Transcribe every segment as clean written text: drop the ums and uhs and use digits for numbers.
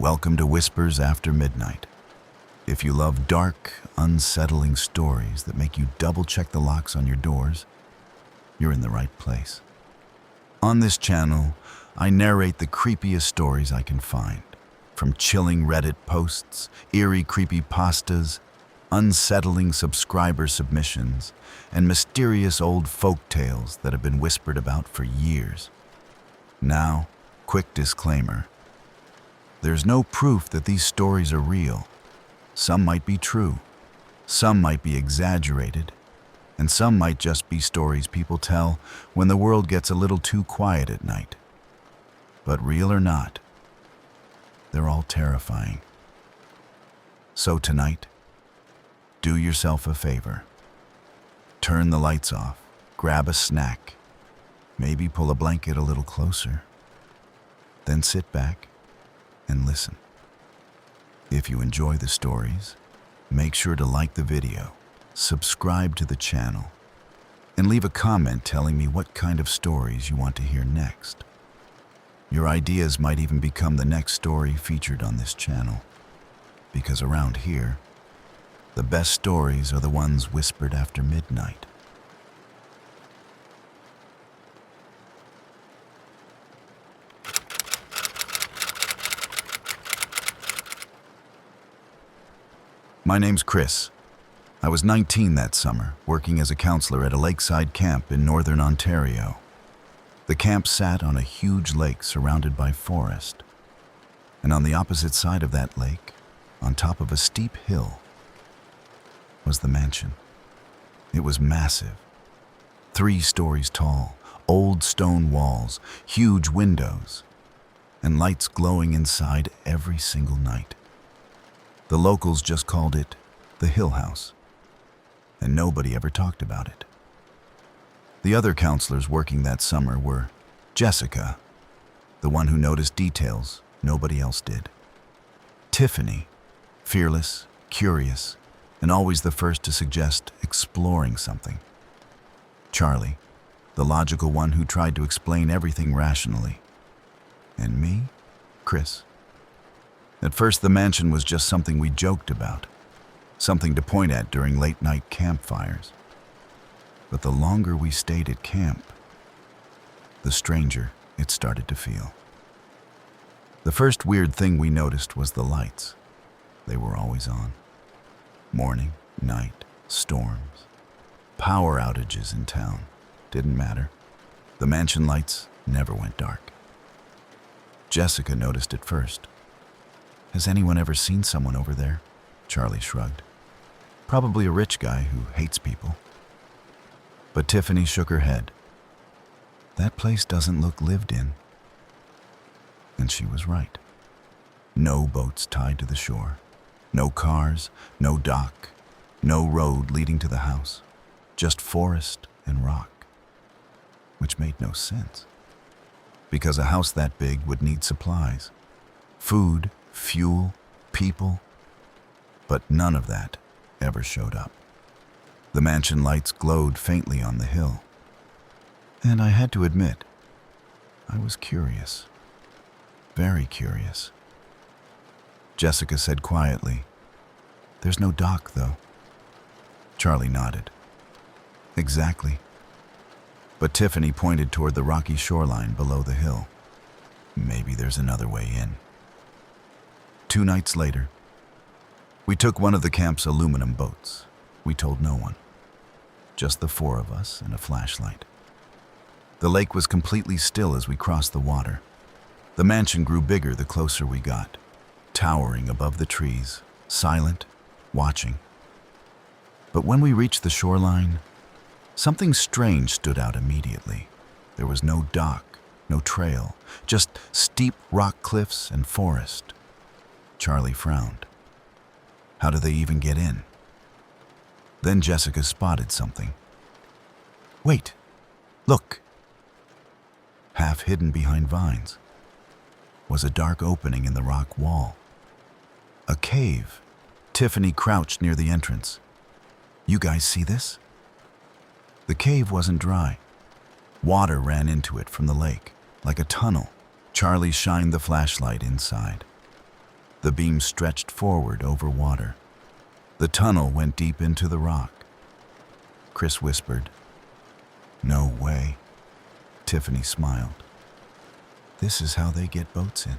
Welcome to Whispers After Midnight. If you love dark, unsettling stories that make you double-check the locks on your doors, you're in the right place. On this channel, I narrate the creepiest stories I can find, from chilling Reddit posts, eerie creepypastas, unsettling subscriber submissions, and mysterious old folk tales that have been whispered about for years. Now, quick disclaimer. There's no proof that these stories are real. Some might be true, some might be exaggerated, and some might just be stories people tell when the world gets a little too quiet at night. But real or not, they're all terrifying. So tonight, do yourself a favor. Turn the lights off, grab a snack, maybe pull a blanket a little closer, then sit back and listen. If you enjoy the stories, make sure to like the video, subscribe to the channel, and leave a comment telling me what kind of stories you want to hear next. Your ideas might even become the next story featured on this channel, because around here, the best stories are the ones whispered after midnight. My name's Chris. I was 19 that summer, working as a counselor at a lakeside camp in northern Ontario. The camp sat on a huge lake surrounded by forest. And on the opposite side of that lake, on top of a steep hill, was the mansion. It was massive. 3 stories tall, old stone walls, huge windows, and lights glowing inside every single night. The locals just called it the Hill House, and nobody ever talked about it. The other counselors working that summer were Jessica, the one who noticed details nobody else did; Tiffany, fearless, curious, and always the first to suggest exploring something; Charlie, the logical one who tried to explain everything rationally; and me, Chris. At first, the mansion was just something we joked about, something to point at during late-night campfires. But the longer we stayed at camp, the stranger it started to feel. The first weird thing we noticed was the lights. They were always on. Morning, night, storms, power outages in town. Didn't matter. The mansion lights never went dark. Jessica noticed it first. "Has anyone ever seen someone over there?" Charlie shrugged. "Probably a rich guy who hates people." But Tiffany shook her head. "That place doesn't look lived in." And she was right. No boats tied to the shore. No cars, no dock, no road leading to the house. Just forest and rock. Which made no sense. Because a house that big would need supplies. Food, fuel, people, but none of that ever showed up. The mansion lights glowed faintly on the hill, and I had to admit, I was curious, very curious. Jessica said quietly, "There's no dock, though." Charlie nodded. "Exactly." But Tiffany pointed toward the rocky shoreline below the hill. "Maybe there's another way in." 2 nights later, we took one of the camp's aluminum boats. We told no one. Just the 4 of us and a flashlight. The lake was completely still as we crossed the water. The mansion grew bigger the closer we got, towering above the trees, silent, watching. But when we reached the shoreline, something strange stood out immediately. There was no dock, no trail, just steep rock cliffs and forest. Charlie frowned. How do they even get in? Then Jessica spotted something. "Wait, look!" Half hidden behind vines was a dark opening in the rock wall. A cave. Tiffany crouched near the entrance. "You guys see this?" The cave wasn't dry. Water ran into it from the lake, like a tunnel. Charlie shined the flashlight inside. The beam stretched forward over water. The tunnel went deep into the rock. Chris whispered, "No way." Tiffany smiled. "This is how they get boats in."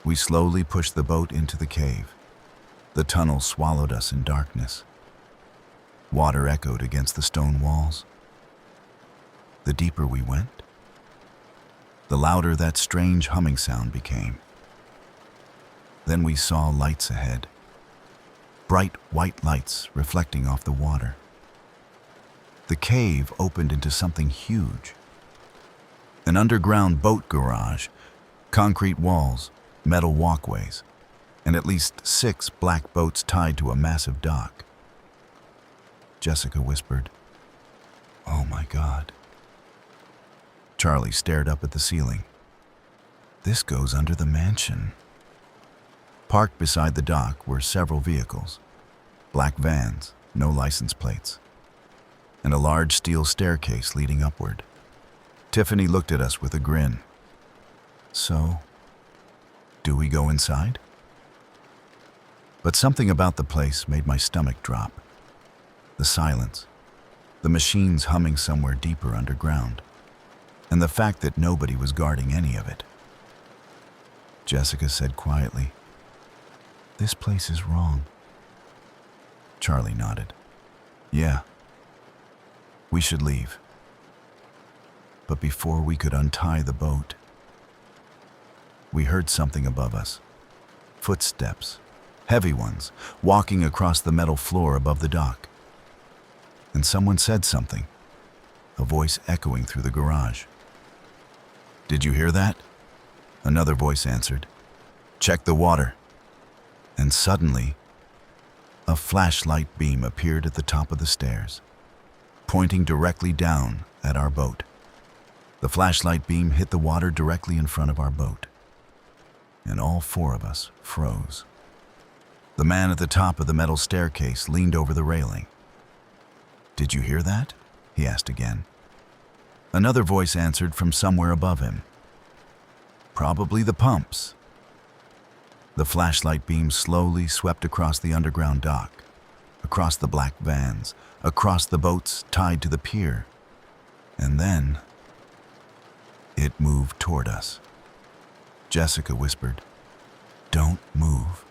We slowly pushed the boat into the cave. The tunnel swallowed us in darkness. Water echoed against the stone walls. The deeper we went, the louder that strange humming sound became. Then we saw lights ahead, bright white lights reflecting off the water. The cave opened into something huge. An underground boat garage, concrete walls, metal walkways, and at least 6 black boats tied to a massive dock. Jessica whispered, "Oh my God." Charlie stared up at the ceiling. "This goes under the mansion." Parked beside the dock were several vehicles, black vans, no license plates, and a large steel staircase leading upward. Tiffany looked at us with a grin. "So, do we go inside?" But something about the place made my stomach drop. The silence, the machines humming somewhere deeper underground, and the fact that nobody was guarding any of it. Jessica said quietly, "This place is wrong." Charlie nodded. "Yeah, we should leave." But before we could untie the boat, we heard something above us. Footsteps, heavy ones, walking across the metal floor above the dock. And someone said something, a voice echoing through the garage. "Did you hear that?" Another voice answered. "Check the water." And suddenly, a flashlight beam appeared at the top of the stairs, pointing directly down at our boat. The flashlight beam hit the water directly in front of our boat, and all 4 of us froze. The man at the top of the metal staircase leaned over the railing. "Did you hear that?" he asked again. Another voice answered from somewhere above him. "Probably the pumps." The flashlight beam slowly swept across the underground dock, across the black vans, across the boats tied to the pier, and then it moved toward us. Jessica whispered, "Don't move."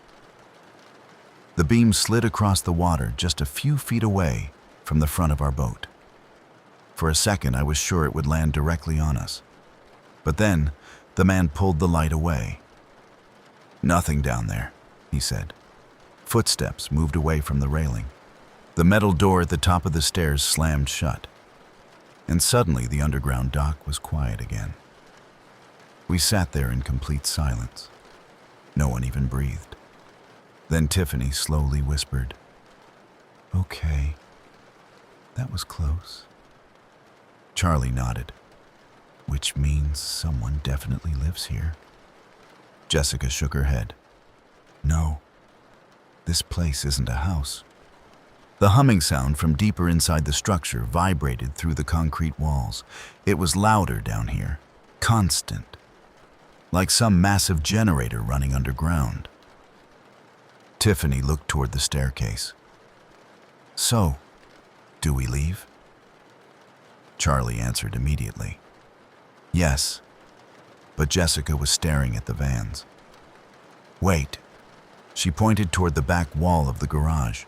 The beam slid across the water just a few feet away from the front of our boat. For a second, I was sure it would land directly on us. But then, the man pulled the light away. "Nothing down there," he said. Footsteps moved away from the railing. The metal door at the top of the stairs slammed shut. And suddenly, the underground dock was quiet again. We sat there in complete silence. No one even breathed. Then Tiffany slowly whispered, "Okay. That was close." Charlie nodded, "Which means someone definitely lives here." Jessica shook her head. "No, this place isn't a house." The humming sound from deeper inside the structure vibrated through the concrete walls. It was louder down here, constant, like some massive generator running underground. Tiffany looked toward the staircase. "So, do we leave?" Charlie answered immediately. "Yes," but Jessica was staring at the vans. "Wait." She pointed toward the back wall of the garage.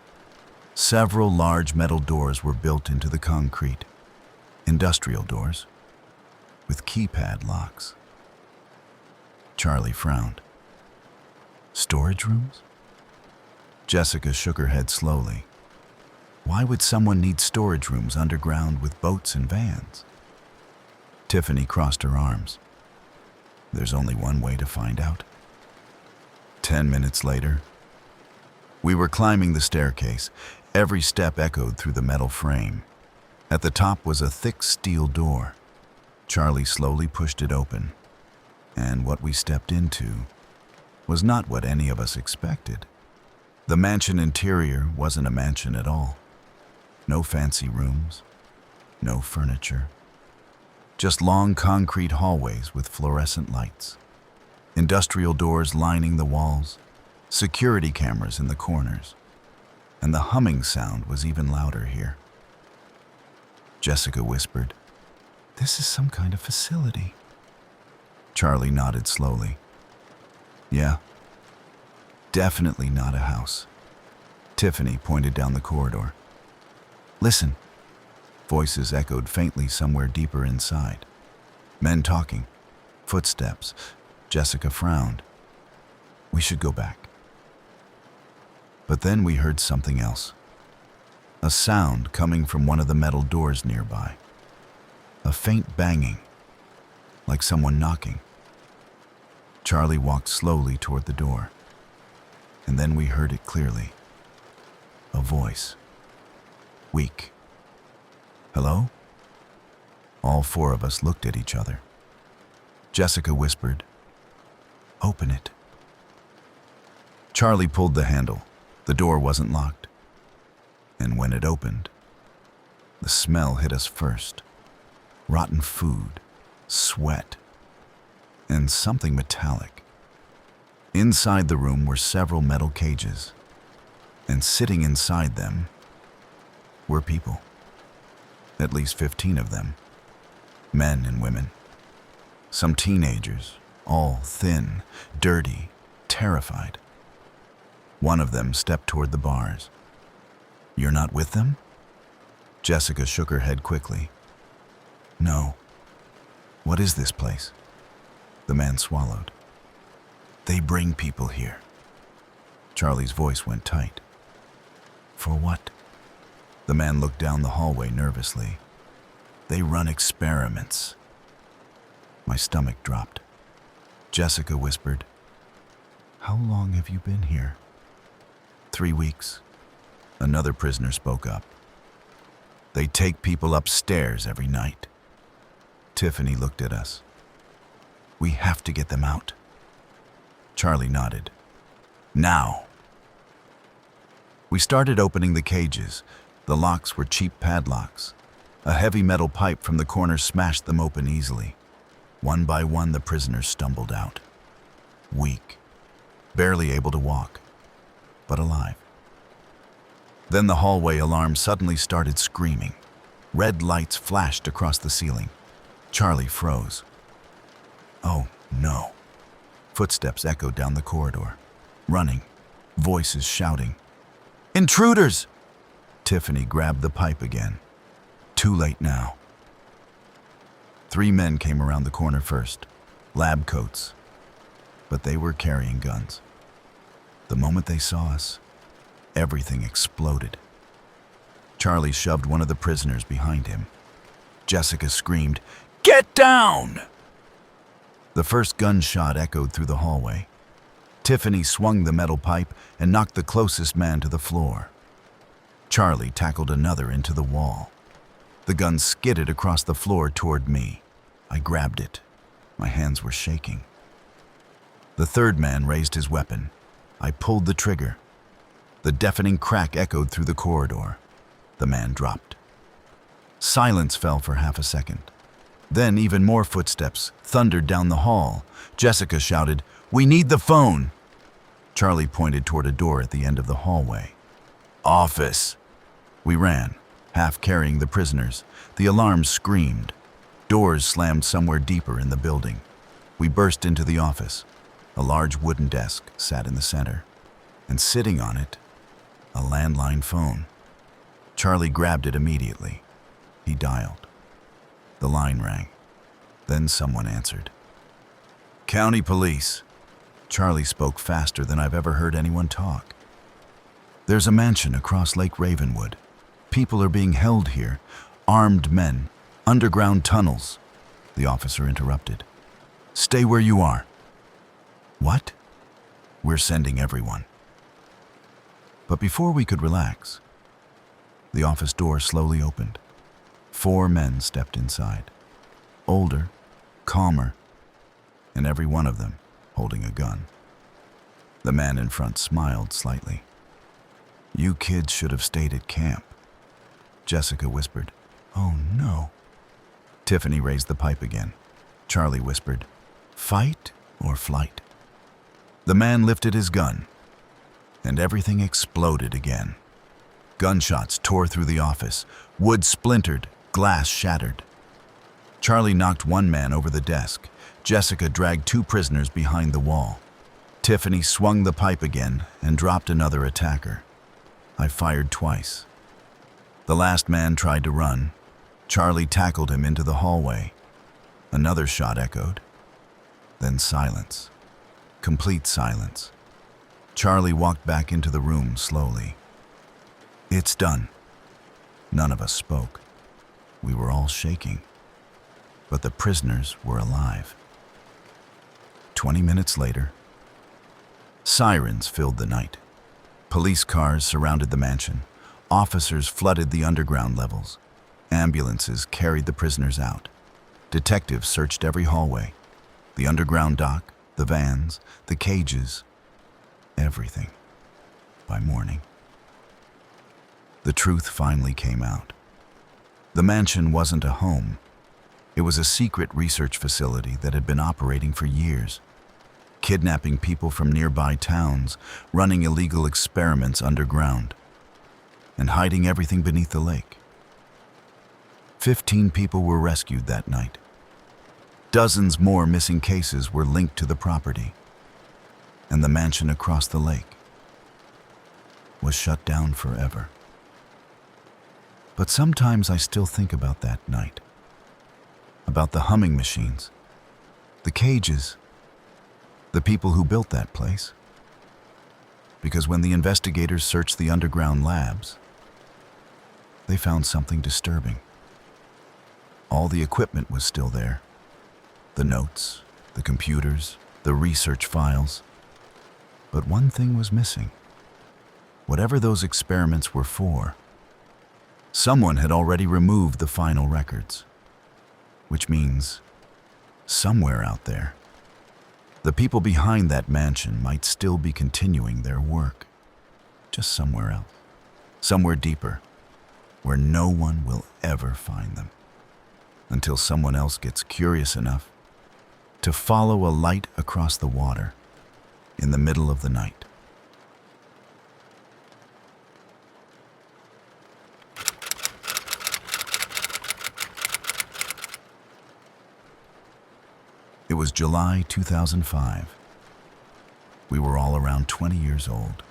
Several large metal doors were built into the concrete, industrial doors, with keypad locks. Charlie frowned. "Storage rooms?" Jessica shook her head slowly. "Why would someone need storage rooms underground with boats and vans?" Tiffany crossed her arms. "There's only one way to find out." 10 minutes later, we were climbing the staircase. Every step echoed through the metal frame. At the top was a thick steel door. Charlie slowly pushed it open, and what we stepped into was not what any of us expected. The mansion interior wasn't a mansion at all. No fancy rooms, no furniture. Just long concrete hallways with fluorescent lights. industrial doors lining the walls, security cameras in the corners, and the humming sound was even louder here. Jessica whispered, "This is some kind of facility." Charlie nodded slowly. "Yeah, definitely not a house." Tiffany pointed down the corridor. "Listen." Voices echoed faintly somewhere deeper inside. Men talking, footsteps. Jessica frowned. "We should go back." But then we heard something else. A sound coming from one of the metal doors nearby. A faint banging, like someone knocking. Charlie walked slowly toward the door, and then we heard it clearly. A voice. Weak. "Hello?" All four of us looked at each other. Jessica whispered, "Open it." Charlie pulled the handle. The door wasn't locked. And when it opened, the smell hit us first. Rotten food, sweat, and something metallic. Inside the room were several metal cages, and sitting inside them were people. At least 15 of them, men and women. Some teenagers, all thin, dirty, terrified. One of them stepped toward the bars. "You're not with them?" Jessica shook her head quickly. "No." "What is this place?" The man swallowed. "They bring people here." Charlie's voice went tight. "For what?" The man looked down the hallway nervously. "They run experiments." My stomach dropped. Jessica whispered, "How long have you been here?" 3 weeks. Another prisoner spoke up. "They take people upstairs every night." Tiffany looked at us. "We have to get them out." Charlie nodded. "Now." We started opening the cages. The locks were cheap padlocks. A heavy metal pipe from the corner smashed them open easily. One by one, the prisoners stumbled out. Weak, barely able to walk, but alive. Then the hallway alarm suddenly started screaming. Red lights flashed across the ceiling. Charlie froze. "Oh, no." Footsteps echoed down the corridor. Running, voices shouting. "Intruders!" Tiffany grabbed the pipe again. Too late now. 3 men came around the corner first, lab coats, but they were carrying guns. The moment they saw us, everything exploded. Charlie shoved one of the prisoners behind him. Jessica screamed, "Get down!" The first gunshot echoed through the hallway. Tiffany swung the metal pipe and knocked the closest man to the floor. Charlie tackled another into the wall. The gun skidded across the floor toward me. I grabbed it. My hands were shaking. The third man raised his weapon. I pulled the trigger. The deafening crack echoed through the corridor. The man dropped. Silence fell for half a second. Then even more footsteps thundered down the hall. Jessica shouted, "We need the phone!" Charlie pointed toward a door at the end of the hallway. "Office!" We ran, half carrying the prisoners. The alarm screamed. Doors slammed somewhere deeper in the building. We burst into the office. A large wooden desk sat in the center, and sitting on it, a landline phone. Charlie grabbed it immediately. He dialed. The line rang. Then someone answered. "County Police." Charlie spoke faster than I've ever heard anyone talk. "There's a mansion across Lake Ravenwood. People are being held here. Armed men. Underground tunnels." The officer interrupted. "Stay where you are." "What?" "We're sending everyone." But before we could relax, the office door slowly opened. 4 men stepped inside. Older, calmer, and every one of them holding a gun. The man in front smiled slightly. "You kids should have stayed at camp." Jessica whispered, "Oh no." Tiffany raised the pipe again. Charlie whispered, "Fight or flight?" The man lifted his gun, and everything exploded again. Gunshots tore through the office. Wood splintered, glass shattered. Charlie knocked one man over the desk. Jessica dragged two prisoners behind the wall. Tiffany swung the pipe again and dropped another attacker. I fired twice. The last man tried to run. Charlie tackled him into the hallway. Another shot echoed. Then silence. Complete silence. Charlie walked back into the room slowly. "It's done." None of us spoke. We were all shaking. But the prisoners were alive. 20 minutes later, sirens filled the night. Police cars surrounded the mansion. Officers flooded the underground levels. Ambulances carried the prisoners out. Detectives searched every hallway. The underground dock, the vans, the cages, everything. By morning, the truth finally came out. The mansion wasn't a home. It was a secret research facility that had been operating for years, kidnapping people from nearby towns, running illegal experiments underground, and hiding everything beneath the lake. 15 people were rescued that night. Dozens more missing cases were linked to the property, and the mansion across the lake was shut down forever. But sometimes I still think about that night, about the humming machines, the cages, the people who built that place. Because when the investigators searched the underground labs, they found something disturbing. All the equipment was still there. The notes, the computers, the research files. But one thing was missing. Whatever those experiments were for, someone had already removed the final records. Which means, somewhere out there, the people behind that mansion might still be continuing their work. Just somewhere else. Somewhere deeper, where no one will ever find them. Until someone else gets curious enough to follow a light across the water in the middle of the night. It was July 2005. We were all around 20 years old.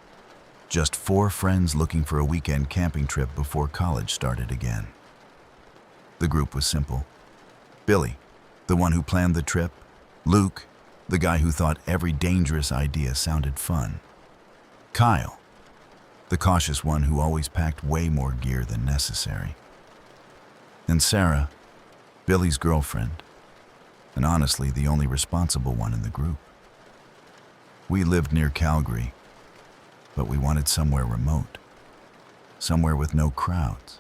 Just 4 friends looking for a weekend camping trip before college started again. The group was simple. Billy, the one who planned the trip. Luke, the guy who thought every dangerous idea sounded fun. Kyle, the cautious one who always packed way more gear than necessary. And Sarah, Billy's girlfriend, and honestly the only responsible one in the group. We lived near Calgary, but we wanted somewhere remote, somewhere with no crowds.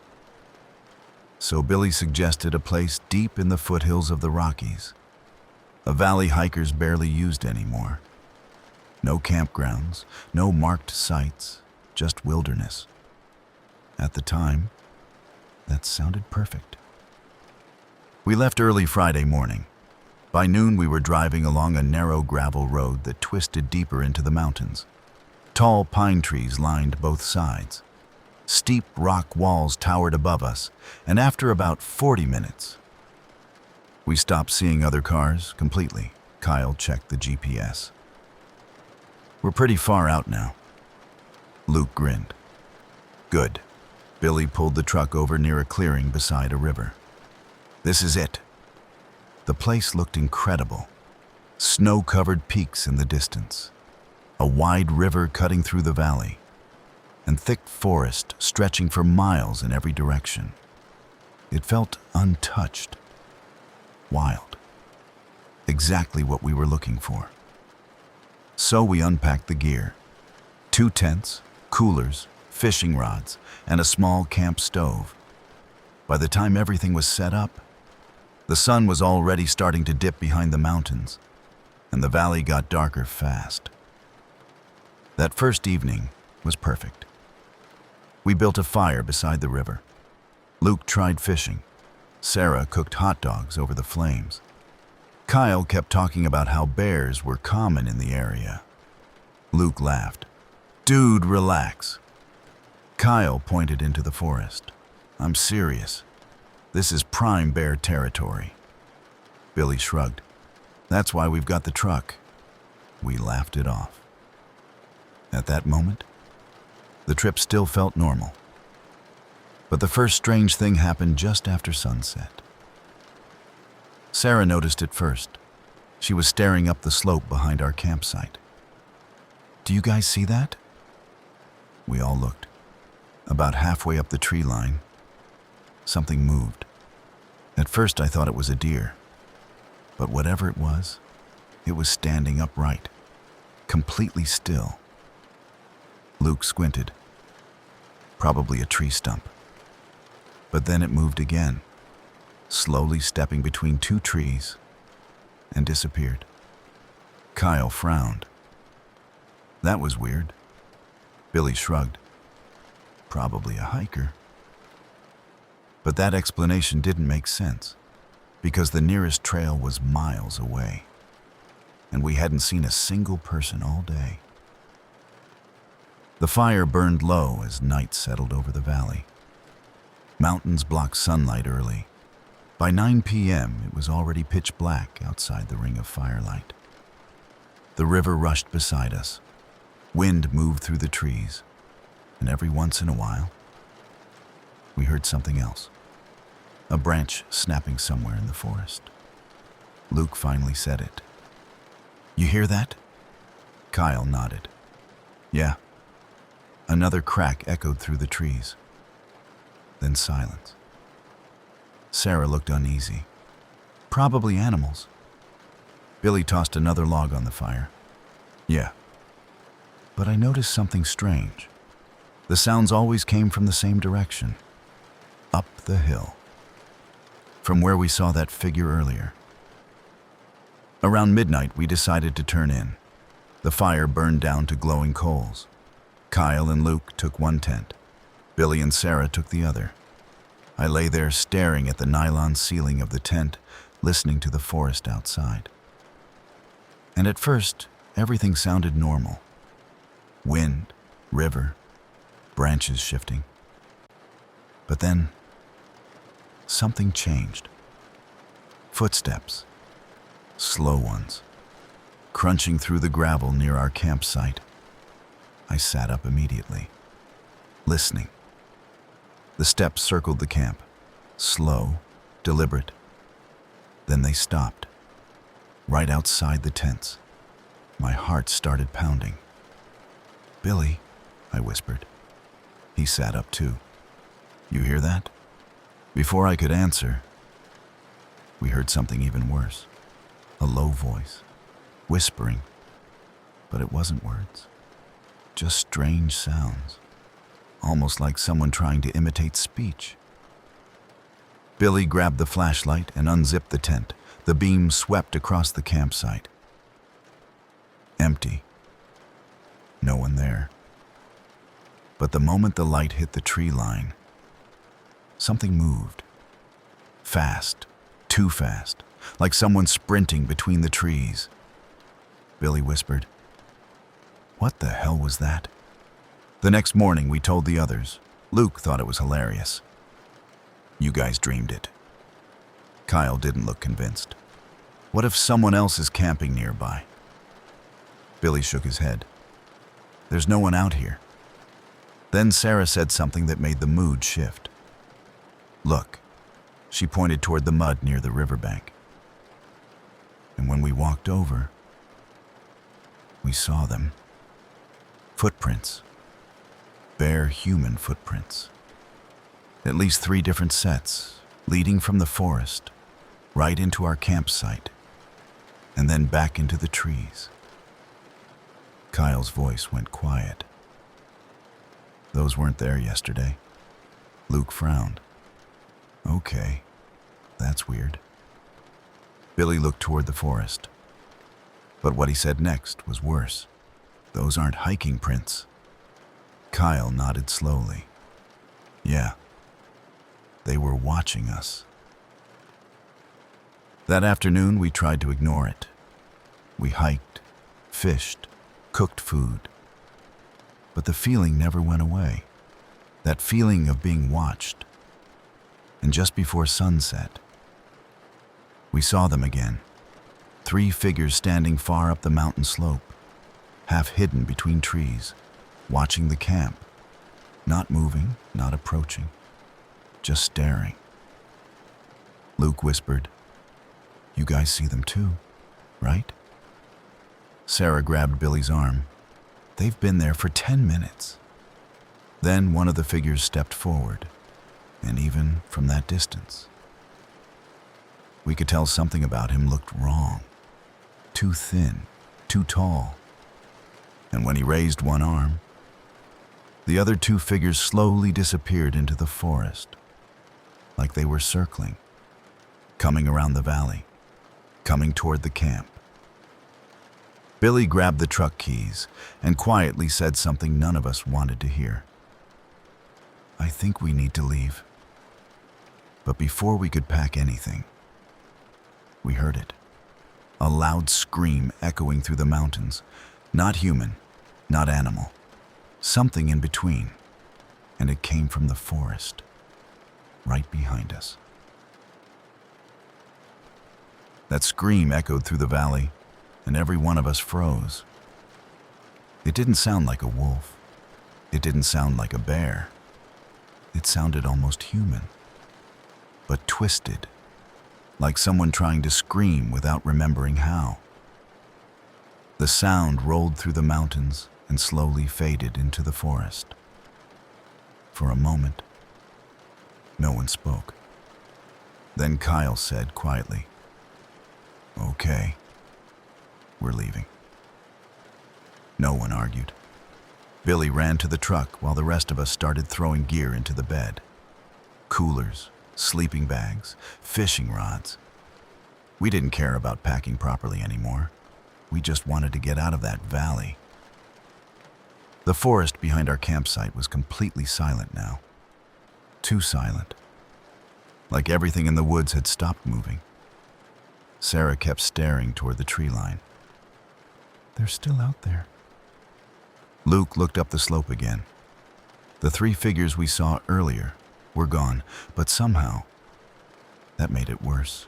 So Billy suggested a place deep in the foothills of the Rockies, a valley hikers barely used anymore. No campgrounds, no marked sites, just wilderness. At the time, that sounded perfect. We left early Friday morning. By noon, we were driving along a narrow gravel road that twisted deeper into the mountains. Tall pine trees lined both sides. Steep rock walls towered above us, and after about 40 minutes, we stopped seeing other cars completely. Kyle checked the GPS. "We're pretty far out now." Luke grinned. "Good." Billy pulled the truck over near a clearing beside a river. "This is it." The place looked incredible. Snow-covered peaks in the distance, a wide river cutting through the valley, and thick forest stretching for miles in every direction. It felt untouched, wild, exactly what we were looking for. So we unpacked the gear: 2 tents, coolers, fishing rods, and a small camp stove. By the time everything was set up, the sun was already starting to dip behind the mountains, and the valley got darker fast. That first evening was perfect. We built a fire beside the river. Luke tried fishing. Sarah cooked hot dogs over the flames. Kyle kept talking about how bears were common in the area, Luke laughed. Dude, relax. Kyle pointed into the forest. I'm serious. This is prime bear territory. Billy shrugged. That's why we've got the truck. We laughed it off. At that moment, the trip still felt normal. But the first strange thing happened just after sunset. Sarah noticed it first. She was staring up the slope behind our campsite. Do you guys see that? We all looked. About halfway up the tree line, something moved. At first I thought it was a deer, but whatever it was standing upright, completely still. Luke squinted. Probably a tree stump. But then it moved again, slowly stepping between two trees, and disappeared. Kyle frowned. That was weird. Billy shrugged. Probably a hiker. But that explanation didn't make sense, because the nearest trail was miles away, and we hadn't seen a single person all day. The fire burned low as night settled over the valley. Mountains blocked sunlight early. By 9 p.m., it was already pitch black outside the ring of firelight. The river rushed beside us. Wind moved through the trees, and every once in a while, we heard something else. A branch snapping somewhere in the forest. Luke finally said it. You hear that? Kyle nodded. Yeah. Another crack echoed through the trees. Then silence. Sarah looked uneasy. Probably animals. Billy tossed another log on the fire. Yeah. But I noticed something strange. The sounds always came from the same direction. Up the hill. From where we saw that figure earlier. Around midnight, we decided to turn in. The fire burned down to glowing coals. Kyle and Luke took one tent. Billy and Sarah took the other. I lay there staring at the nylon ceiling of the tent, listening to the forest outside. And at first, everything sounded normal. Wind, river, branches shifting. But then, something changed. Footsteps, slow ones, crunching through the gravel near our campsite. I sat up immediately, listening. The steps circled the camp, slow, deliberate. Then they stopped, right outside the tents. My heart started pounding. Billy, I whispered. He sat up too. You hear that? Before I could answer, we heard something even worse. A low voice, whispering, but it wasn't words. Just strange sounds, almost like someone trying to imitate speech. Billy grabbed the flashlight and unzipped the tent. The beam swept across the campsite. Empty. No one there. But the moment the light hit the tree line, something moved. Fast, too fast, like someone sprinting between the trees. Billy whispered, "What the hell was that?" The next morning, we told the others. Luke thought it was hilarious. You guys dreamed it. Kyle didn't look convinced. What if someone else is camping nearby? Billy shook his head. There's no one out here. Then Sarah said something that made the mood shift. Look, she pointed toward the mud near the riverbank. And when we walked over, we saw them. Footprints. Bare human footprints. At least 3 different sets, leading from the forest, right into our campsite, and then back into the trees. Kyle's voice went quiet. Those weren't there yesterday. Luke frowned. Okay, that's weird. Billy looked toward the forest. But what he said next was worse. Those aren't hiking prints. Kyle nodded slowly. Yeah, they were watching us. That afternoon, we tried to ignore it. We hiked, fished, cooked food. But the feeling never went away. That feeling of being watched. And just before sunset, we saw them again. 3 figures standing far up the mountain slope, half hidden between trees, watching the camp. Not moving, not approaching, just staring. Luke whispered, "You guys see them too, right?" Sarah grabbed Billy's arm. "They've been there for 10 minutes. Then one of the figures stepped forward, and even from that distance, we could tell something about him looked wrong. Too thin, too tall. And when he raised one arm, the other 2 figures slowly disappeared into the forest, like they were circling, coming around the valley, coming toward the camp. Billy grabbed the truck keys and quietly said something none of us wanted to hear. "I think we need to leave." But before we could pack anything, we heard it. A loud scream echoing through the mountains. Not human, not animal. Something in between. And it came from the forest, right behind us. That scream echoed through the valley, and every one of us froze. It didn't sound like a wolf. It didn't sound like a bear. It sounded almost human, but twisted, like someone trying to scream without remembering how. The sound rolled through the mountains and slowly faded into the forest. For a moment, no one spoke. Then Kyle said quietly, "Okay, we're leaving." No one argued. Billy ran to the truck while the rest of us started throwing gear into the bed. Coolers, sleeping bags, fishing rods. We didn't care about packing properly anymore. We just wanted to get out of that valley. The forest behind our campsite was completely silent now. Too silent. Like everything in the woods had stopped moving. Sarah kept staring toward the tree line. "They're still out there." Luke looked up the slope again. The 3 figures we saw earlier were gone, but somehow that made it worse.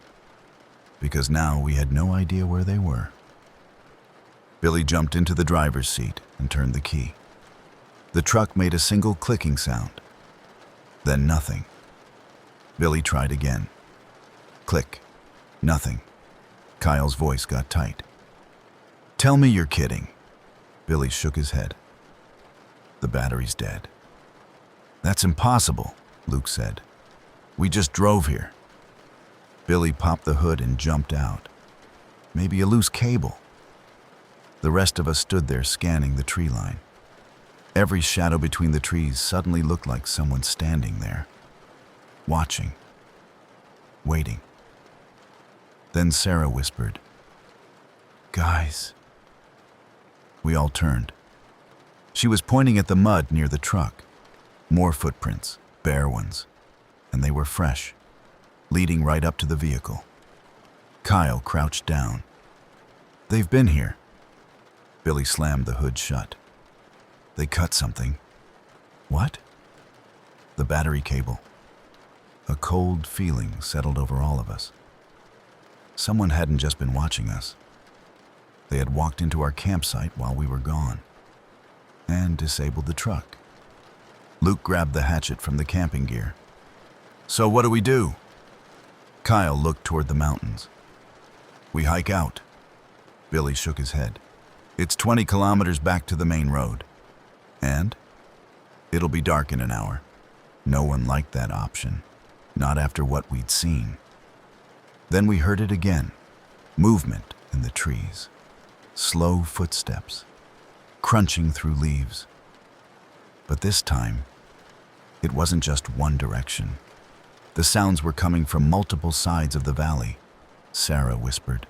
Because now we had no idea where they were. Billy jumped into the driver's seat and turned the key. The truck made a single clicking sound. Then nothing. Billy tried again. Click. Nothing. Kyle's voice got tight. "Tell me you're kidding." Billy shook his head. "The battery's dead." "That's impossible," Luke said. "We just drove here." Billy popped the hood and jumped out. "Maybe a loose cable." The rest of us stood there scanning the tree line. Every shadow between the trees suddenly looked like someone standing there, watching, waiting. Then Sarah whispered, "Guys." We all turned. She was pointing at the mud near the truck. More footprints, bare ones, and they were fresh, leading right up to the vehicle. Kyle crouched down. "They've been here." Billy slammed the hood shut. "They cut something." "What?" "The battery cable." A cold feeling settled over all of us. Someone hadn't just been watching us. They had walked into our campsite while we were gone and disabled the truck. Luke grabbed the hatchet from the camping gear. "So what do we do?" Kyle looked toward the mountains. "We hike out." Billy shook his head. "It's 20 kilometers back to the main road. And it'll be dark in an hour." No one liked that option, not after what we'd seen. Then we heard it again. Movement in the trees. Slow footsteps, crunching through leaves. But this time, it wasn't just one direction. The sounds were coming from multiple sides of the valley. Sarah whispered,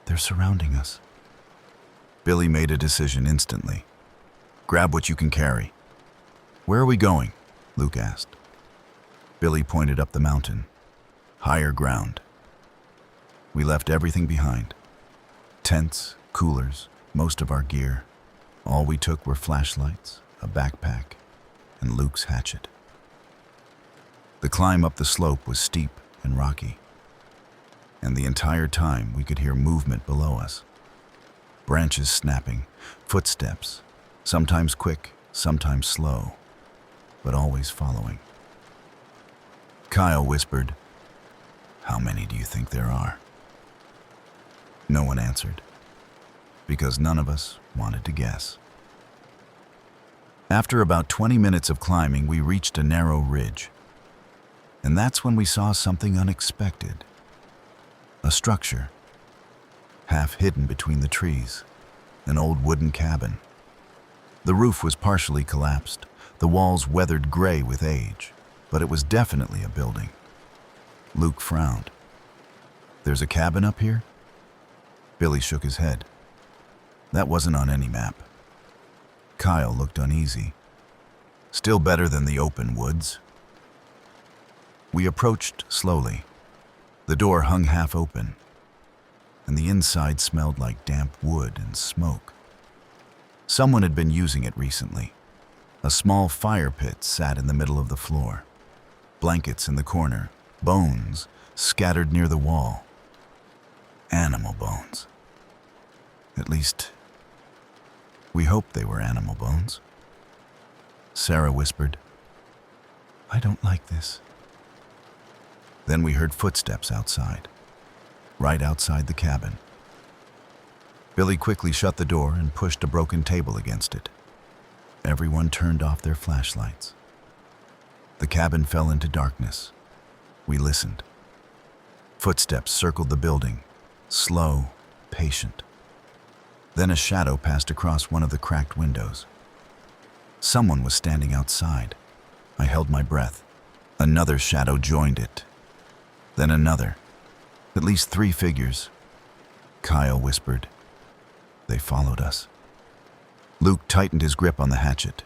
"They're surrounding us." Billy made a decision instantly. "Grab what you can carry." "Where are we going?" Luke asked. Billy pointed up the mountain. "Higher ground." We left everything behind. Tents, coolers, most of our gear. All we took were flashlights, a backpack, and Luke's hatchet. The climb up the slope was steep and rocky, and the entire time we could hear movement below us. Branches snapping, footsteps, sometimes quick, sometimes slow, but always following. Kyle whispered, "How many do you think there are?" No one answered, because none of us wanted to guess. After about 20 minutes of climbing, we reached a narrow ridge. And that's when we saw something unexpected. A structure, half hidden between the trees, an old wooden cabin. The roof was partially collapsed, the walls weathered gray with age, but it was definitely a building. Luke frowned. "There's a cabin up here?" Billy shook his head. "That wasn't on any map." Kyle looked uneasy. "Still better than the open woods." We approached slowly. The door hung half open, and the inside smelled like damp wood and smoke. Someone had been using it recently. A small fire pit sat in the middle of the floor. Blankets in the corner, bones scattered near the wall. Animal bones. At least, we hoped they were animal bones. Sarah whispered, "I don't like this." Then we heard footsteps outside, right outside the cabin. Billy quickly shut the door and pushed a broken table against it. Everyone turned off their flashlights. The cabin fell into darkness. We listened. Footsteps circled the building, slow, patient. Then a shadow passed across one of the cracked windows. Someone was standing outside. I held my breath. Another shadow joined it. Then another. At least 3 figures. Kyle whispered, "They followed us." Luke tightened his grip on the hatchet.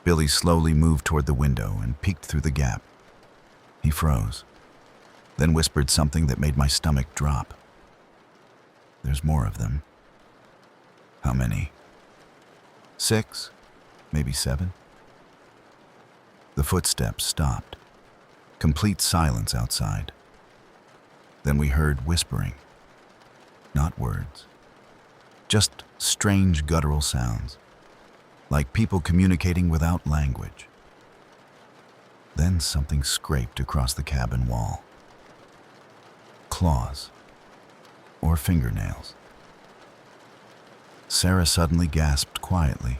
Billy slowly moved toward the window and peeked through the gap. He froze, then whispered something that made my stomach drop. "There's more of them." "How many?" 6, maybe 7. The footsteps stopped. Complete silence outside. Then we heard whispering. Not words. Just strange guttural sounds, like people communicating without language. Then something scraped across the cabin wall. Claws. Or fingernails. Sarah suddenly gasped quietly.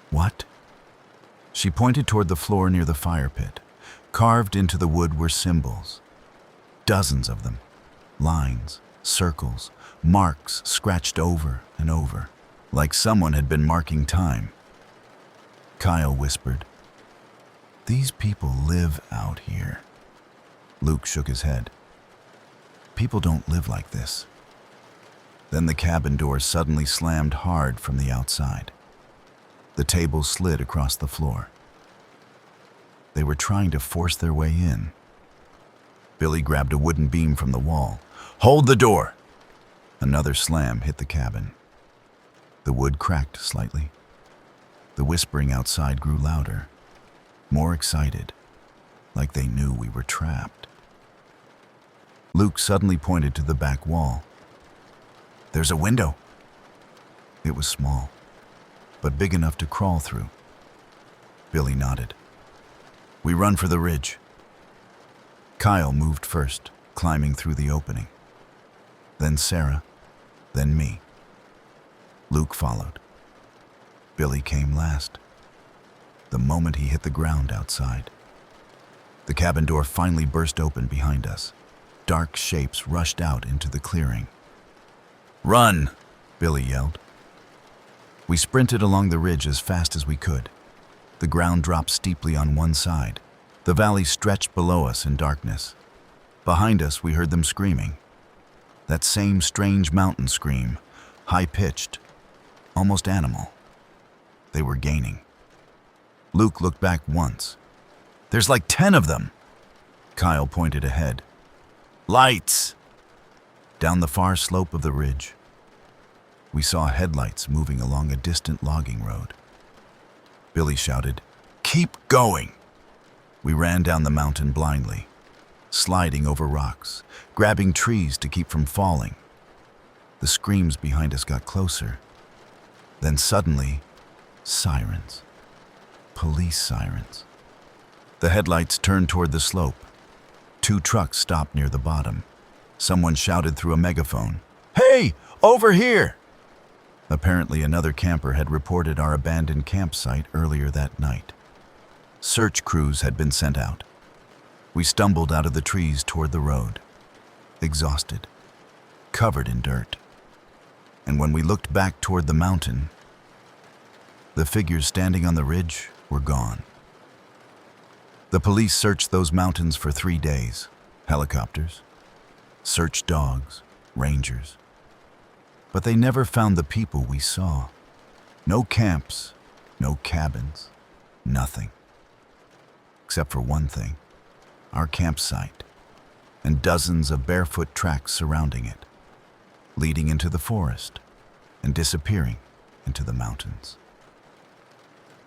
"What?" She pointed toward the floor near the fire pit. Carved into the wood were symbols. Dozens of them. Lines, circles, marks scratched over and over, like someone had been marking time. Kyle whispered, "These people live out here." Luke shook his head. "People don't live like this." Then the cabin door suddenly slammed hard from the outside. The table slid across the floor. They were trying to force their way in. Billy grabbed a wooden beam from the wall. "Hold the door!" Another slam hit the cabin. The wood cracked slightly. The whispering outside grew louder, more excited, like they knew we were trapped. Luke suddenly pointed to the back wall. "There's a window." It was small, but big enough to crawl through. Billy nodded. "We run for the ridge." Kyle moved first, climbing through the opening. Then Sarah, then me. Luke followed. Billy came last. The moment he hit the ground outside, the cabin door finally burst open behind us. Dark shapes rushed out into the clearing. "Run!" Billy yelled. We sprinted along the ridge as fast as we could. The ground dropped steeply on one side. The valley stretched below us in darkness. Behind us, we heard them screaming. That same strange mountain scream, high-pitched, almost animal. They were gaining. Luke looked back once. "There's like 10 of them!" Kyle pointed ahead. "Lights!" Down the far slope of the ridge. we saw headlights moving along a distant logging road. Billy shouted, "Keep going!" We ran down the mountain blindly, sliding over rocks, grabbing trees to keep from falling. The screams behind us got closer. Then suddenly, sirens. Police sirens. The headlights turned toward the slope. 2 trucks stopped near the bottom. Someone shouted through a megaphone, "Hey, over here!" Apparently another camper had reported our abandoned campsite earlier that night. Search crews had been sent out. We stumbled out of the trees toward the road, exhausted, covered in dirt. And when we looked back toward the mountain, the figures standing on the ridge were gone. The police searched those mountains for 3 days. Helicopters, search dogs, rangers. But they never found the people we saw. No camps, no cabins, nothing. Except for one thing, our campsite, and dozens of barefoot tracks surrounding it, leading into the forest and disappearing into the mountains.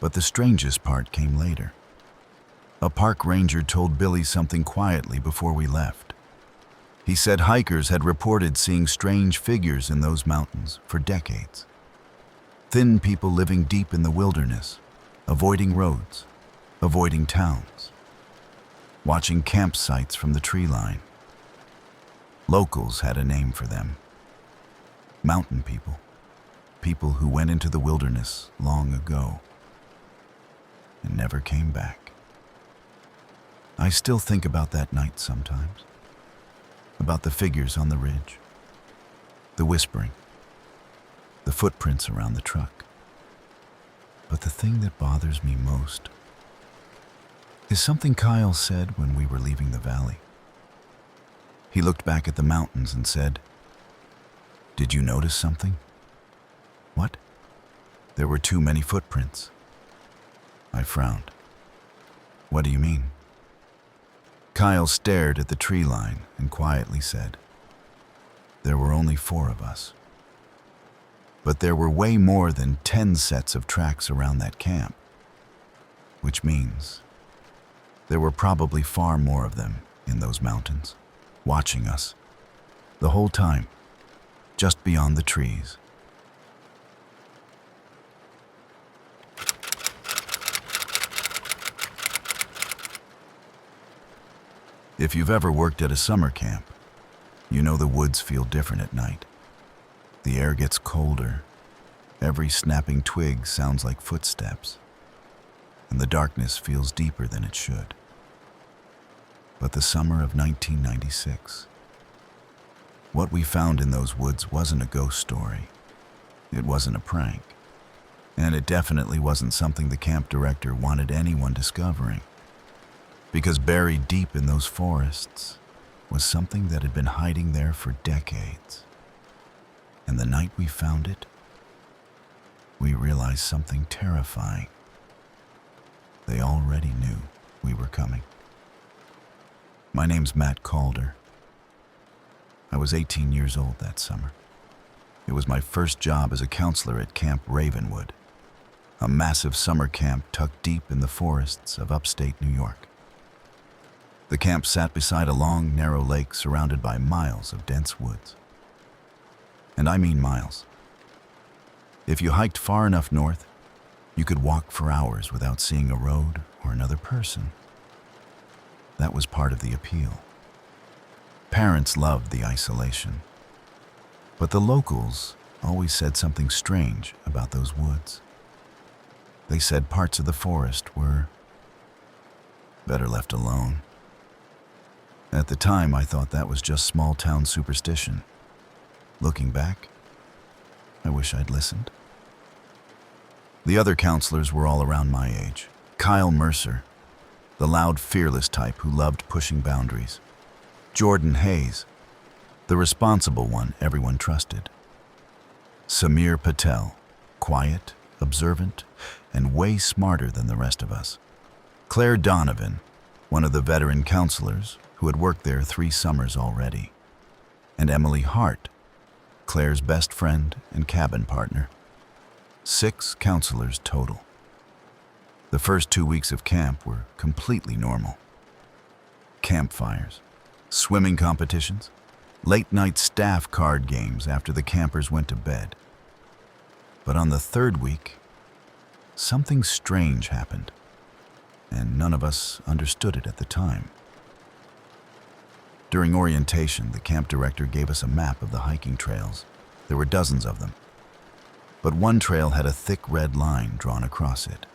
But the strangest part came later. A park ranger told Billy something quietly before we left. He said hikers had reported seeing strange figures in those mountains for decades. Thin people living deep in the wilderness, avoiding roads, avoiding towns, watching campsites from the tree line. Locals had a name for them. Mountain people. People who went into the wilderness long ago and never came back. I still think about that night sometimes, about the figures on the ridge, the whispering, the footprints around the truck. But the thing that bothers me most is something Kyle said when we were leaving the valley. He looked back at the mountains and said, "Did you notice something?" "What?" "There were too many footprints." I frowned. "What do you mean?" Kyle stared at the tree line and quietly said, "There were only 4 of us. But there were way more than 10 sets of tracks around that camp, which means there were probably far more of them in those mountains, watching us, the whole time, just beyond the trees." If you've ever worked at a summer camp, you know the woods feel different at night. The air gets colder, every snapping twig sounds like footsteps, and the darkness feels deeper than it should. But the summer of 1996, what we found in those woods wasn't a ghost story. It wasn't a prank. And it definitely wasn't something the camp director wanted anyone discovering. Because buried deep in those forests was something that had been hiding there for decades. And the night we found it, we realized something terrifying. They already knew we were coming. My name's Matt Calder. I was 18 years old that summer. It was my first job as a counselor at Camp Ravenwood, a massive summer camp tucked deep in the forests of upstate New York. The camp sat beside a long, narrow lake surrounded by miles of dense woods. And I mean miles. If you hiked far enough north, you could walk for hours without seeing a road or another person. That was part of the appeal. Parents loved the isolation. But the locals always said something strange about those woods. They said parts of the forest were better left alone. At the time, I thought that was just small-town superstition. Looking back, I wish I'd listened. The other counselors were all around my age. Kyle Mercer, the loud, fearless type who loved pushing boundaries. Jordan Hayes, the responsible one everyone trusted. Samir Patel, quiet, observant, and way smarter than the rest of us. Claire Donovan, one of the veteran counselors who had worked there 3 summers already. And Emily Hart, Claire's best friend and cabin partner. 6 counselors total. The first 2 weeks of camp were completely normal. Campfires, swimming competitions, late-night staff card games after the campers went to bed. But on the 3rd week, something strange happened, and none of us understood it at the time. During orientation, the camp director gave us a map of the hiking trails. There were dozens of them. But one trail had a thick red line drawn across it.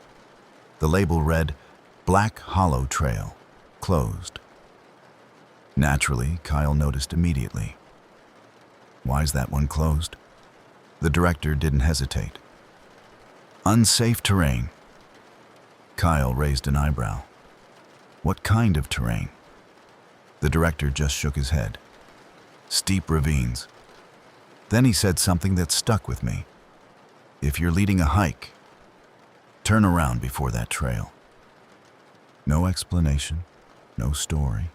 The label read, "Black Hollow Trail, closed." Naturally, Kyle noticed immediately. "Why's that one closed?" The director didn't hesitate. "Unsafe terrain." Kyle raised an eyebrow. "What kind of terrain?" The director just shook his head. "Steep ravines." Then he said something that stuck with me. "If you're leading a hike, turn around before that trail." No explanation, no story,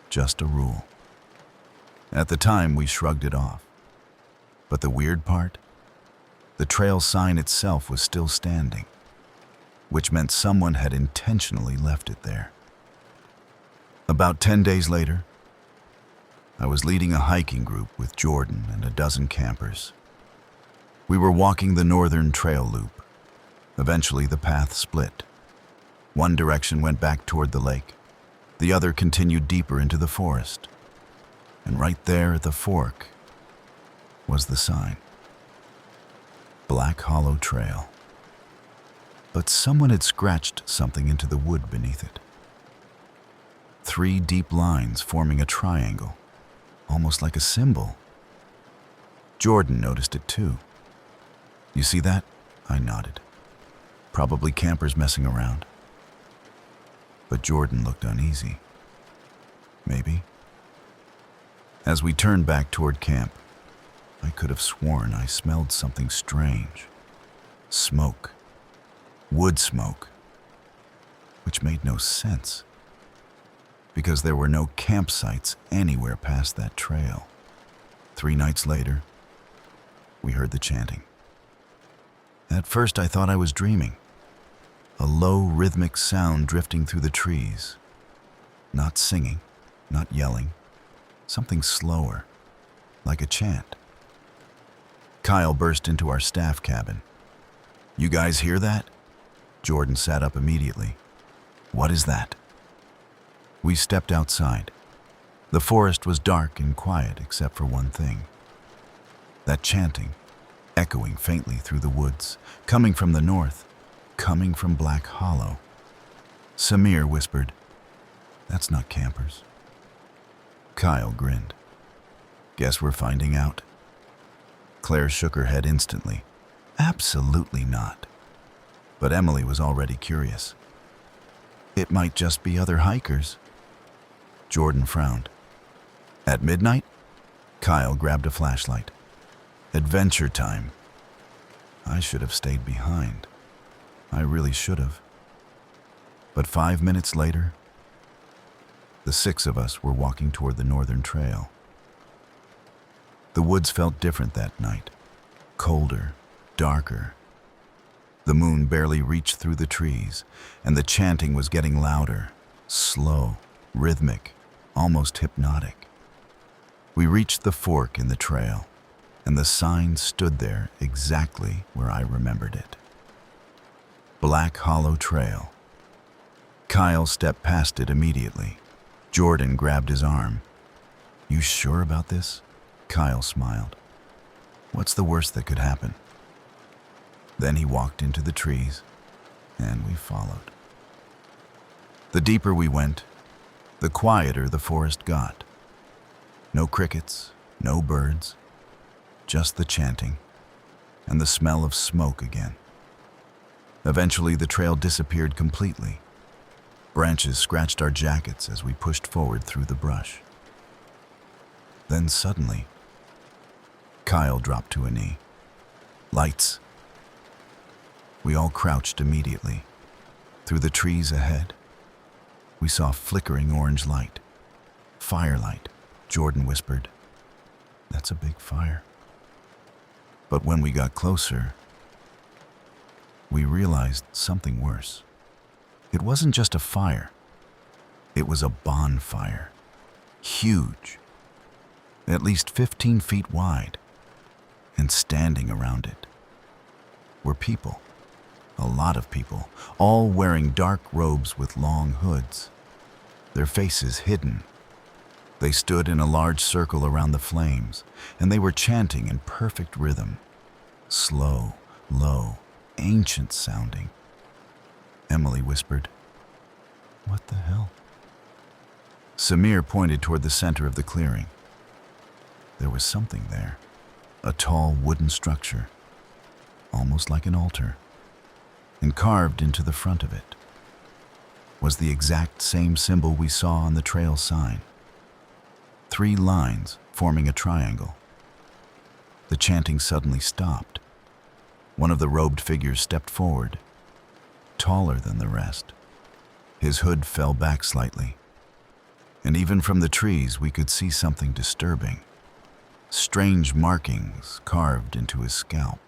just a rule. At the time, we shrugged it off. But the weird part? The trail sign itself was still standing, which meant someone had intentionally left it there. About 10 days later, I was leading a hiking group with Jordan and a dozen campers. We were walking the northern trail loop. Eventually, the path split. One direction went back toward the lake. The other continued deeper into the forest. And right there at the fork was the sign. Black Hollow Trail. But someone had scratched something into the wood beneath it. 3 deep lines forming a triangle, almost like a symbol. Jordan noticed it too. "You see that?" I nodded. "Probably campers messing around." But Jordan looked uneasy. "Maybe." As we turned back toward camp, I could have sworn I smelled something strange. Smoke. Wood smoke. Which made no sense, because there were no campsites anywhere past that trail. 3 nights later, we heard the chanting. At first, I thought I was dreaming. A low, rhythmic sound drifting through the trees. Not singing, not yelling. Something slower, like a chant. Kyle burst into our staff cabin. "You guys hear that?" Jordan sat up immediately. "What is that?" We stepped outside. The forest was dark and quiet except for one thing. That chanting, echoing faintly through the woods, coming from the north, coming from Black Hollow. Samir whispered, "That's not campers." Kyle grinned. "Guess we're finding out." Claire shook her head instantly. "Absolutely not." But Emily was already curious. "It might just be other hikers." Jordan frowned. "At midnight?" Kyle grabbed a flashlight. "Adventure time." I should have stayed behind. I really should have. But 5 minutes later, the 6 of us were walking toward the northern trail. The woods felt different that night. Colder, darker. The moon barely reached through the trees, and the chanting was getting louder, slow, rhythmic, almost hypnotic. We reached the fork in the trail, and the sign stood there exactly where I remembered it. Black Hollow Trail. Kyle stepped past it immediately. Jordan grabbed his arm. "You sure about this?" Kyle smiled. "What's the worst that could happen?" Then he walked into the trees, and we followed. The deeper we went, the quieter the forest got. No crickets, no birds, just the chanting, and the smell of smoke again. Eventually, the trail disappeared completely. Branches scratched our jackets as we pushed forward through the brush. Then suddenly, Kyle dropped to a knee. "Lights." We all crouched immediately. Through the trees ahead, we saw flickering orange light. "Firelight," Jordan whispered. "That's a big fire." But when we got closer, we realized something worse. It wasn't just a fire. It was a bonfire. Huge. At least 15 feet wide. And standing around it were people. A lot of people, all wearing dark robes with long hoods, their faces hidden. They stood in a large circle around the flames, and they were chanting in perfect rhythm. Slow, low, ancient sounding. Emily whispered, "What the hell?" Samir pointed toward the center of the clearing. There was something there, a tall wooden structure, almost like an altar, and carved into the front of it was the exact same symbol we saw on the trail sign. 3 lines forming a triangle. The chanting suddenly stopped. One of the robed figures stepped forward, taller than the rest. His hood fell back slightly, and even from the trees we could see something disturbing. Strange markings carved into his scalp,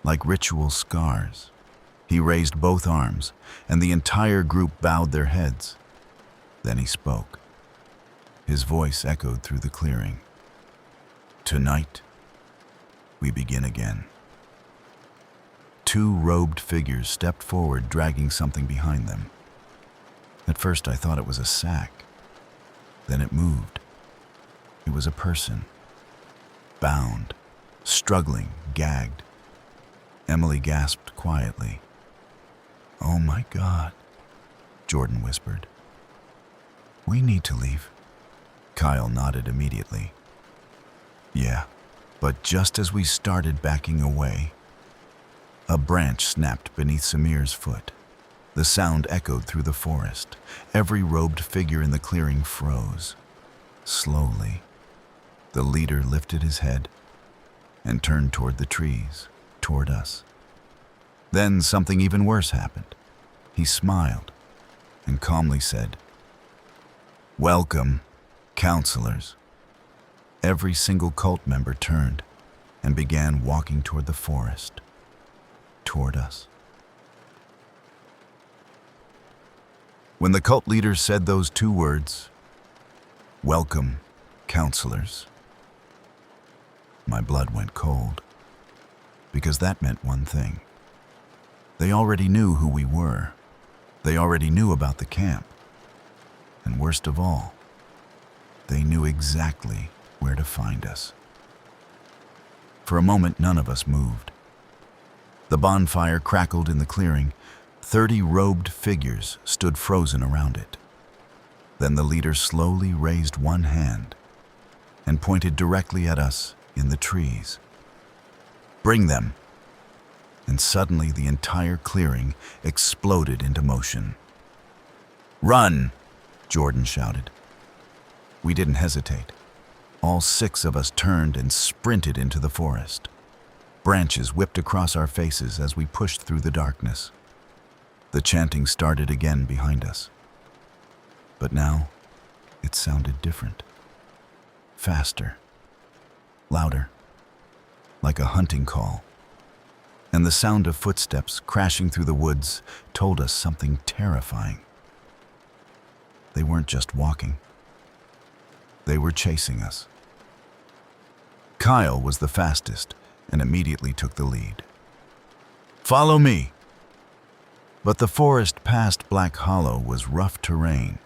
like ritual scars. He raised both arms, and the entire group bowed their heads. Then he spoke. His voice echoed through the clearing. "Tonight, we begin again." 2 robed figures stepped forward, dragging something behind them. At first I thought it was a sack. Then it moved. It was a person, bound, struggling, gagged. Emily gasped quietly. "Oh my God," Jordan whispered. "We need to leave." Kyle nodded immediately. "Yeah, but just as we started backing away, a branch snapped beneath Samir's foot. The sound echoed through the forest. Every robed figure in the clearing froze. Slowly, the leader lifted his head and turned toward the trees, toward us. Then something even worse happened. He smiled and calmly said, "Welcome, counselors." Every single cult member turned and began walking toward the forest, toward us. When the cult leader said those 2 words, "Welcome, counselors," my blood went cold, because that meant one thing. They already knew who we were. They already knew about the camp. And worst of all, they knew exactly where to find us. For a moment, none of us moved. The bonfire crackled in the clearing. 30 robed figures stood frozen around it. Then the leader slowly raised one hand and pointed directly at us in the trees. "Bring them." And suddenly the entire clearing exploded into motion. "Run!" Jordan shouted. We didn't hesitate. All 6 of us turned and sprinted into the forest. Branches whipped across our faces as we pushed through the darkness. The chanting started again behind us. But now, it sounded different. Faster. Louder. Like a hunting call. And the sound of footsteps crashing through the woods told us something terrifying. They weren't just walking. They were chasing us. Kyle was the fastest and immediately took the lead. "Follow me!" But the forest past Black Hollow was rough terrain.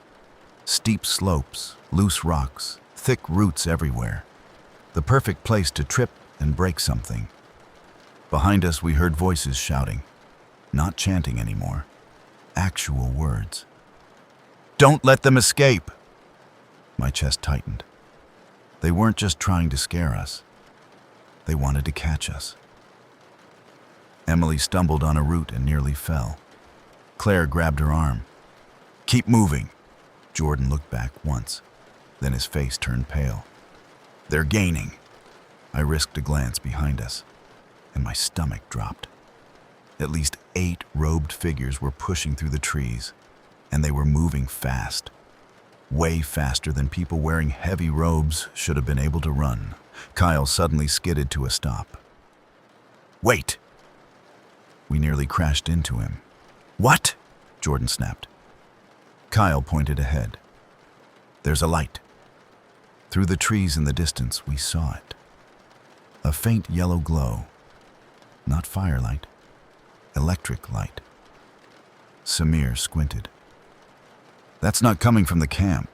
Steep slopes, loose rocks, thick roots everywhere. The perfect place to trip and break something. Behind us we heard voices shouting, not chanting anymore, actual words. "Don't let them escape!" My chest tightened. They weren't just trying to scare us. They wanted to catch us. Emily stumbled on a root and nearly fell. Claire grabbed her arm. "Keep moving." Jordan looked back once, then his face turned pale. "They're gaining." I risked a glance behind us, and my stomach dropped. At least 8 robed figures were pushing through the trees, and they were moving fast. Way faster than people wearing heavy robes should have been able to run. Kyle suddenly skidded to a stop. Wait! We nearly crashed into him. What? Jordan snapped. Kyle pointed ahead. There's a light. Through the trees in the distance, we saw it. A faint yellow glow. Not firelight. Electric light. Samir squinted. That's not coming from the camp.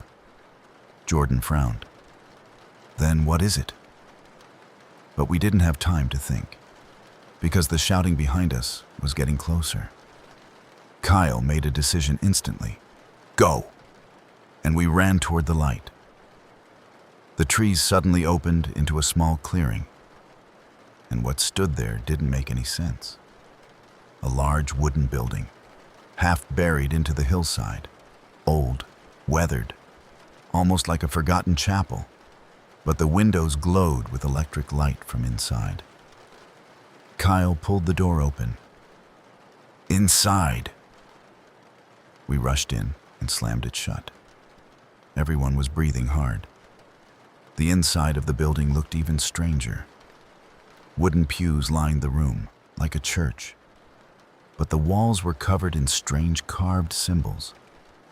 Jordan frowned. Then what is it? But we didn't have time to think, because the shouting behind us was getting closer. Kyle made a decision instantly. Go! And we ran toward the light. The trees suddenly opened into a small clearing, and what stood there didn't make any sense. A large wooden building, half buried into the hillside, old, weathered, almost like a forgotten chapel, but the windows glowed with electric light from inside. Kyle pulled the door open. Inside! We rushed in and slammed it shut. Everyone was breathing hard. The inside of the building looked even stranger. Wooden pews lined the room, like a church, but the walls were covered in strange carved symbols,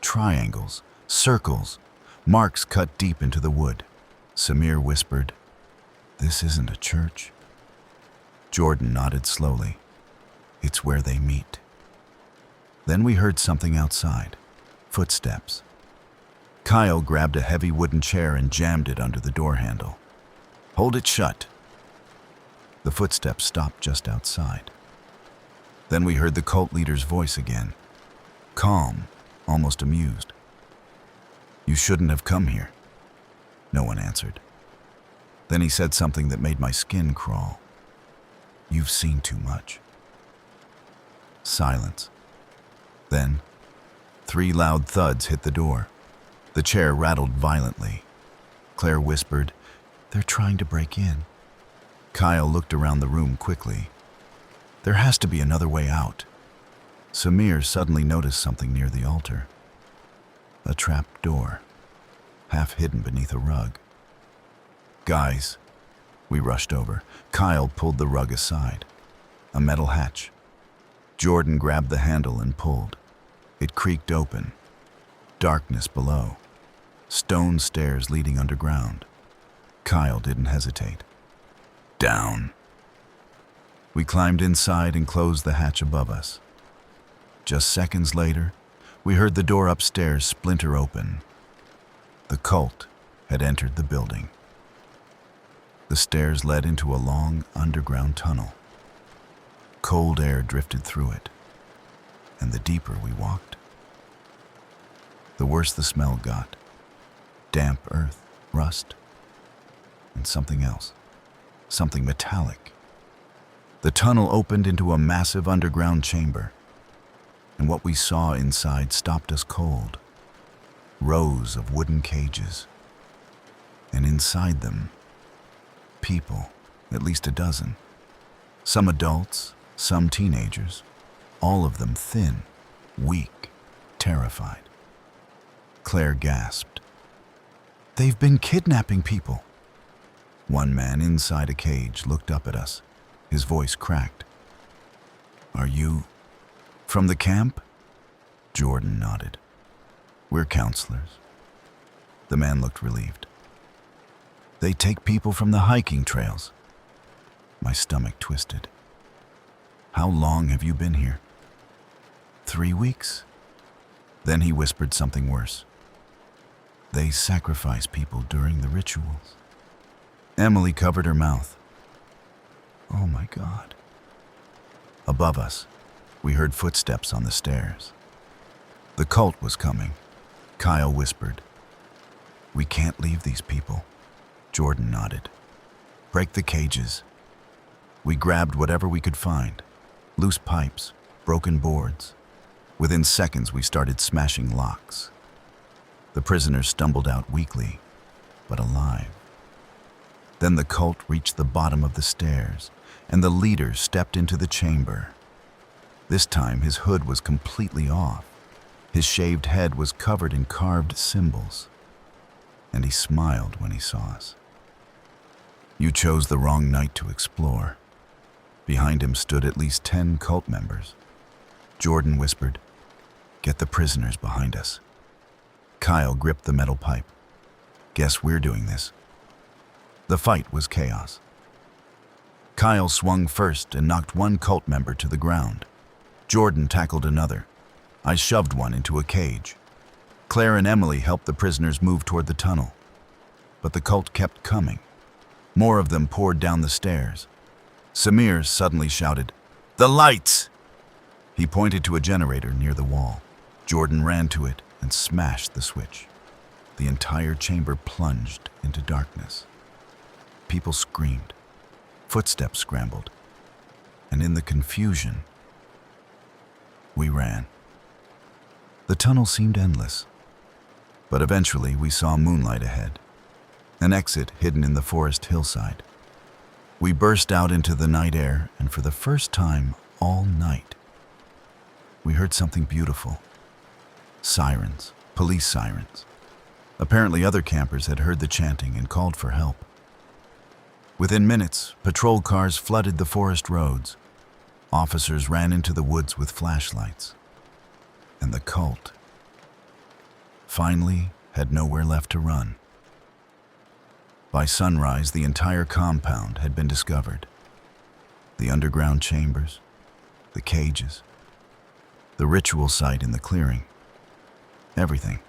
triangles, circles, marks cut deep into the wood. Samir whispered, "This isn't a church." Jordan nodded slowly. "It's where they meet." Then we heard something outside, footsteps. Kyle grabbed a heavy wooden chair and jammed it under the door handle. "Hold it shut." The footsteps stopped just outside. Then we heard the cult leader's voice again, calm, almost amused. "You shouldn't have come here." No one answered. Then he said something that made my skin crawl. "You've seen too much." Silence. Then, 3 loud thuds hit the door. The chair rattled violently. Claire whispered, "They're trying to break in." Kyle looked around the room quickly. There has to be another way out. Samir suddenly noticed something near the altar. A trap door, half hidden beneath a rug. "Guys," we rushed over. Kyle pulled the rug aside. A metal hatch. Jordan grabbed the handle and pulled. It creaked open. Darkness below. Stone stairs leading underground. Kyle didn't hesitate. "Down." We climbed inside and closed the hatch above us. Just seconds later, we heard the door upstairs splinter open. The cult had entered the building. The stairs led into a long underground tunnel. Cold air drifted through it, and the deeper we walked, the worse the smell got. Damp earth, rust, and something else, something metallic. The tunnel opened into a massive underground chamber, and what we saw inside stopped us cold. Rows of wooden cages, and inside them, people, at least a dozen. Some adults, some teenagers, all of them thin, weak, terrified. Claire gasped. "They've been kidnapping people." One man inside a cage looked up at us. His voice cracked. "Are you from the camp?" Jordan nodded. "We're counselors." The man looked relieved. "They take people from the hiking trails." My stomach twisted. "How long have you been here?" 3 weeks. Then he whispered something worse. "They sacrifice people during the rituals." Emily covered her mouth. "Oh my God." Above us, we heard footsteps on the stairs. The cult was coming. Kyle whispered, "We can't leave these people." Jordan nodded. "Break the cages." We grabbed whatever we could find. Loose pipes, broken boards. Within seconds, we started smashing locks. The prisoners stumbled out weakly, but alive. Then the cult reached the bottom of the stairs, and the leader stepped into the chamber. This time, his hood was completely off. His shaved head was covered in carved symbols, and he smiled when he saw us. "You chose the wrong night to explore." Behind him stood at least 10 cult members. Jordan whispered, "Get the prisoners behind us." Kyle gripped the metal pipe. "Guess we're doing this." The fight was chaos. Kyle swung first and knocked one cult member to the ground. Jordan tackled another. I shoved one into a cage. Claire and Emily helped the prisoners move toward the tunnel. But the cult kept coming. More of them poured down the stairs. Samir suddenly shouted, "The lights!" He pointed to a generator near the wall. Jordan ran to it and smashed the switch. The entire chamber plunged into darkness. People screamed. Footsteps scrambled. And in the confusion, we ran. The tunnel seemed endless. But eventually we saw moonlight ahead, an exit hidden in the forest hillside. We burst out into the night air, and for the first time all night, we heard something beautiful. Sirens, police sirens. Apparently other campers had heard the chanting and called for help. Within minutes, patrol cars flooded the forest roads. Officers ran into the woods with flashlights. And the cult finally had nowhere left to run. By sunrise, the entire compound had been discovered. The underground chambers, the cages, the ritual site in the clearing, everything.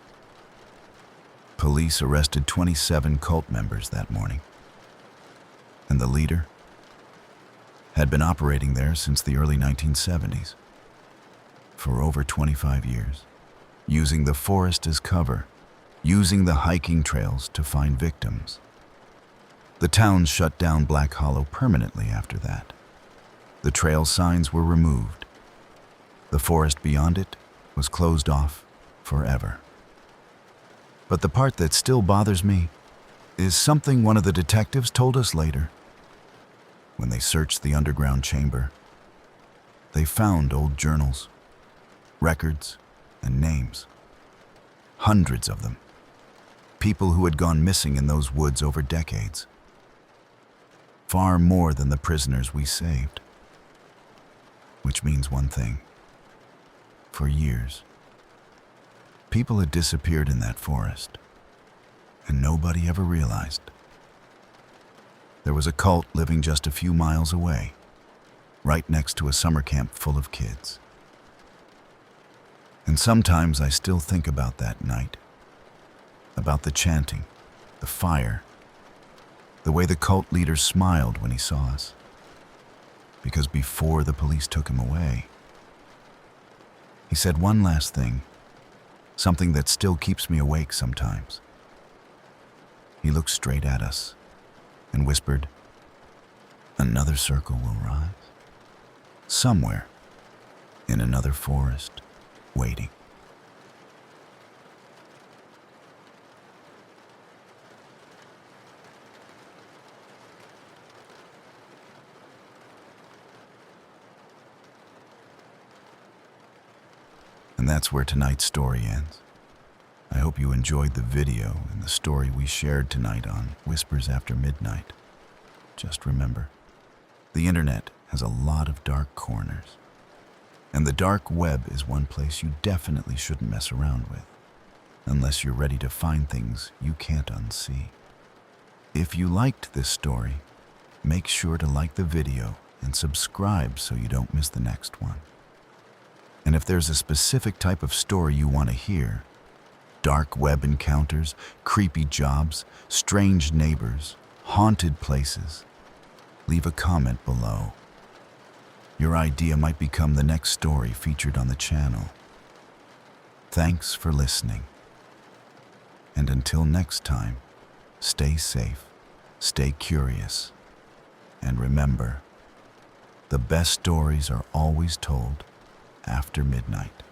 Police arrested 27 cult members that morning. And the leader had been operating there since the early 1970s, for over 25 years, using the forest as cover, using the hiking trails to find victims. The town shut down Black Hollow permanently after that. The trail signs were removed. The forest beyond it was closed off forever. But the part that still bothers me is something one of the detectives told us later. When they searched the underground chamber, they found old journals, records, and names. Hundreds of them. People who had gone missing in those woods over decades. Far more than the prisoners we saved. Which means one thing. For years, people had disappeared in that forest, and nobody ever realized. There was a cult living just a few miles away, right next to a summer camp full of kids. And sometimes I still think about that night, about the chanting, the fire, the way the cult leader smiled when he saw us. Because before the police took him away, he said one last thing, something that still keeps me awake sometimes. He looked straight at us and whispered, "Another circle will rise, somewhere in another forest, waiting." And that's where tonight's story ends. I hope you enjoyed the video and the story we shared tonight on Whispers After Midnight. Just remember, the internet has a lot of dark corners. And the dark web is one place you definitely shouldn't mess around with, unless you're ready to find things you can't unsee. If you liked this story, make sure to like the video and subscribe so you don't miss the next one. And if there's a specific type of story you want to hear, dark web encounters, creepy jobs, strange neighbors, haunted places, leave a comment below. Your idea might become the next story featured on the channel. Thanks for listening. And until next time, stay safe, stay curious, and remember, the best stories are always told after midnight.